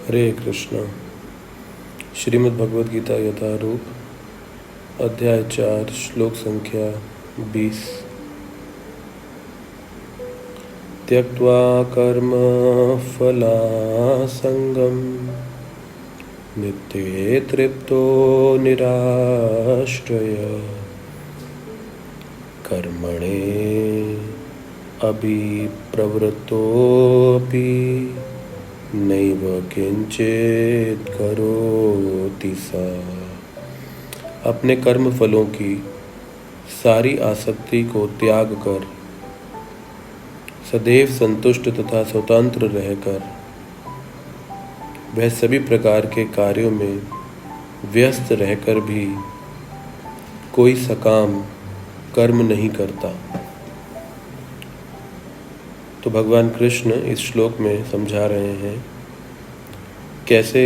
हरे कृष्णा। श्रीमद् भगवद गीता यथारूप अध्याय 4 श्लोक संख्या 20। त्यक्त्वा कर्म फलासंगम नित्ये तृप्तो निराश्रय कर्मणे अभिप्रवृत्तोऽपि नैव किंचित करोति सा। अपने कर्म फलों की सारी आसक्ति को त्याग कर सदैव संतुष्ट तथा स्वतंत्र रहकर वह सभी प्रकार के कार्यों में व्यस्त रहकर भी कोई सकाम कर्म नहीं करता। तो भगवान कृष्ण इस श्लोक में समझा रहे हैं कैसे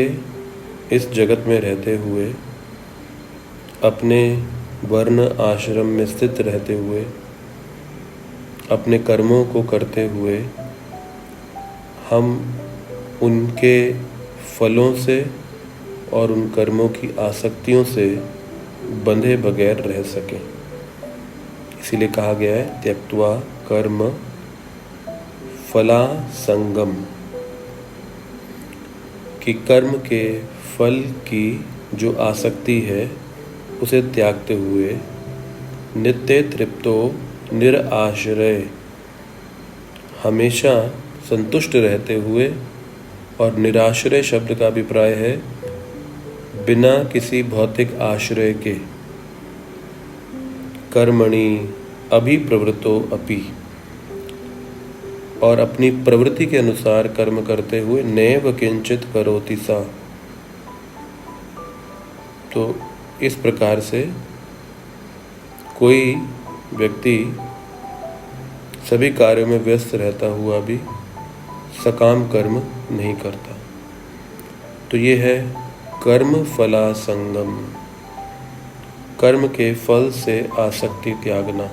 इस जगत में रहते हुए अपने वर्ण आश्रम में स्थित रहते हुए अपने कर्मों को करते हुए हम उनके फलों से और उन कर्मों की आसक्तियों से बंधे बगैर रह सकें। इसीलिए कहा गया है त्यक्त्वा कर्म फला संगम, कि कर्म के फल की जो आसक्ति है उसे त्यागते हुए नित्य तृप्तो निराश्रय, हमेशा संतुष्ट रहते हुए, और निराश्रय शब्द का अभिप्राय है बिना किसी भौतिक आश्रय के, कर्मणि अभिप्रवृत्तो अपि, और अपनी प्रवृत्ति के अनुसार कर्म करते हुए नैव किंचित करोति सा। तो इस प्रकार से कोई व्यक्ति सभी कार्यों में व्यस्त रहता हुआ भी सकाम कर्म नहीं करता। तो ये है कर्म फला संगम, कर्म के फल से आसक्ति त्यागना।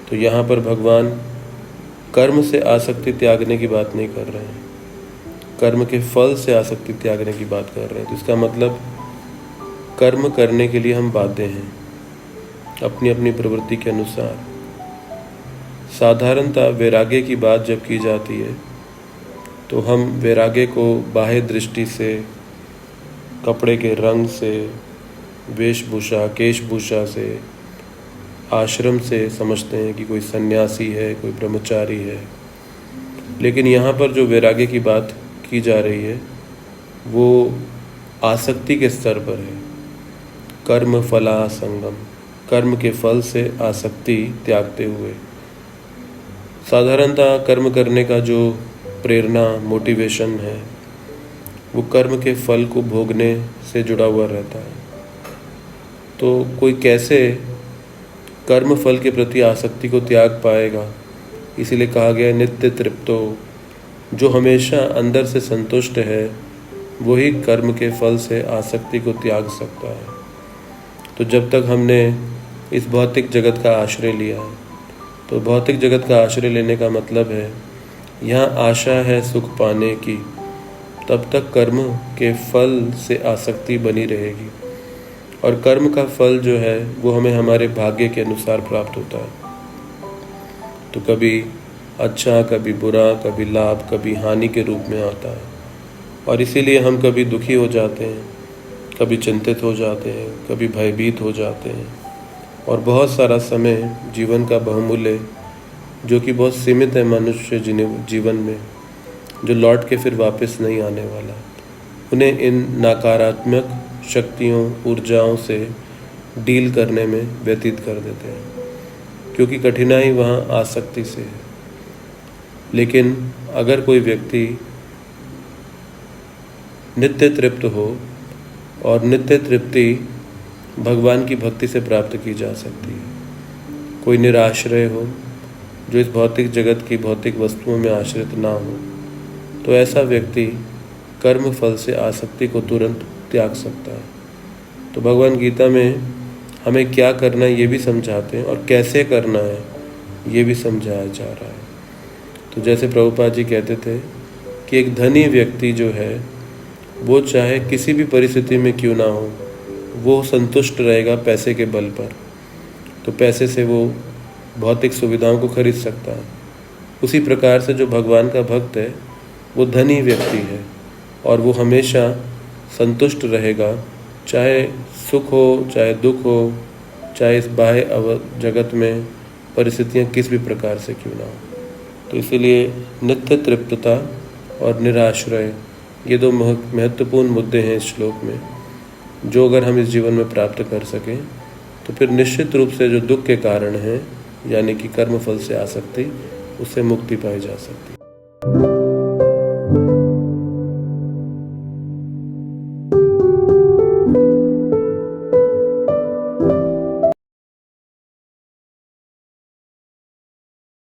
तो यहाँ पर भगवान कर्म से आसक्ति त्यागने की बात नहीं कर रहे हैं, कर्म के फल से आसक्ति त्यागने की बात कर रहे हैं। तो इसका मतलब कर्म करने के लिए हम बाध्य हैं अपनी अपनी प्रवृत्ति के अनुसार। साधारणतः वैराग्य की बात जब की जाती है तो हम वैराग्य को बाह्य दृष्टि से, कपड़े के रंग से, वेशभूषा केशभूषा से, आश्रम से समझते हैं कि कोई सन्यासी है, कोई ब्रह्मचारी है। लेकिन यहाँ पर जो वैराग्य की बात की जा रही है वो आसक्ति के स्तर पर है। कर्म फला संगम, कर्म के फल से आसक्ति त्यागते हुए। साधारणतः कर्म करने का जो प्रेरणा, मोटिवेशन है वो कर्म के फल को भोगने से जुड़ा हुआ रहता है। तो कोई कैसे कर्म फल के प्रति आसक्ति को त्याग पाएगा? इसीलिए कहा गया है नित्य तृप्तो, जो हमेशा अंदर से संतुष्ट है वही कर्म के फल से आसक्ति को त्याग सकता है। तो जब तक हमने इस भौतिक जगत का आश्रय लिया है, तो भौतिक जगत का आश्रय लेने का मतलब है यहाँ आशा है सुख पाने की, तब तक कर्म के फल से आसक्ति बनी रहेगी। और कर्म का फल जो है वो हमें हमारे भाग्य के अनुसार प्राप्त होता है। तो कभी अच्छा, कभी बुरा, कभी लाभ, कभी हानि के रूप में आता है। और इसीलिए हम कभी दुखी हो जाते हैं, कभी चिंतित हो जाते हैं, कभी भयभीत हो जाते हैं। और बहुत सारा समय जीवन का बहुमूल्य, जो कि बहुत सीमित है मनुष्य जीवन में, जो लौट के फिर वापस नहीं आने वाला, उन्हें इन नकारात्मक शक्तियों, ऊर्जाओं से डील करने में व्यतीत कर देते हैं, क्योंकि कठिनाई वहाँ आसक्ति से है। लेकिन अगर कोई व्यक्ति नित्य तृप्त हो, और नित्य तृप्ति भगवान की भक्ति से प्राप्त की जा सकती है, कोई निराश्रय हो, जो इस भौतिक जगत की भौतिक वस्तुओं में आश्रित ना हो, तो ऐसा व्यक्ति कर्म फल से आसक्ति को तुरंत त्याग सकता है। तो भगवान गीता में हमें क्या करना है ये भी समझाते हैं, और कैसे करना है ये भी समझाया जा रहा है। तो जैसे प्रभुपाद जी कहते थे कि एक धनी व्यक्ति जो है वो चाहे किसी भी परिस्थिति में क्यों ना हो, वो संतुष्ट रहेगा पैसे के बल पर। तो पैसे से वो भौतिक सुविधाओं को खरीद सकता है। उसी प्रकार से जो भगवान का भक्त है वो धनी व्यक्ति है और वो हमेशा संतुष्ट रहेगा, चाहे सुख हो, चाहे दुख हो, चाहे इस बाह्य जगत में परिस्थितियाँ किस भी प्रकार से क्यों ना हो। तो इसीलिए नित्य तृप्तता और निराश्रय, ये दो महत्वपूर्ण मुद्दे हैं इस श्लोक में, जो अगर हम इस जीवन में प्राप्त कर सकें तो फिर निश्चित रूप से जो दुख के कारण हैं, यानी कि कर्मफल से आसक्ति, उससे मुक्ति पाई जा सकती है।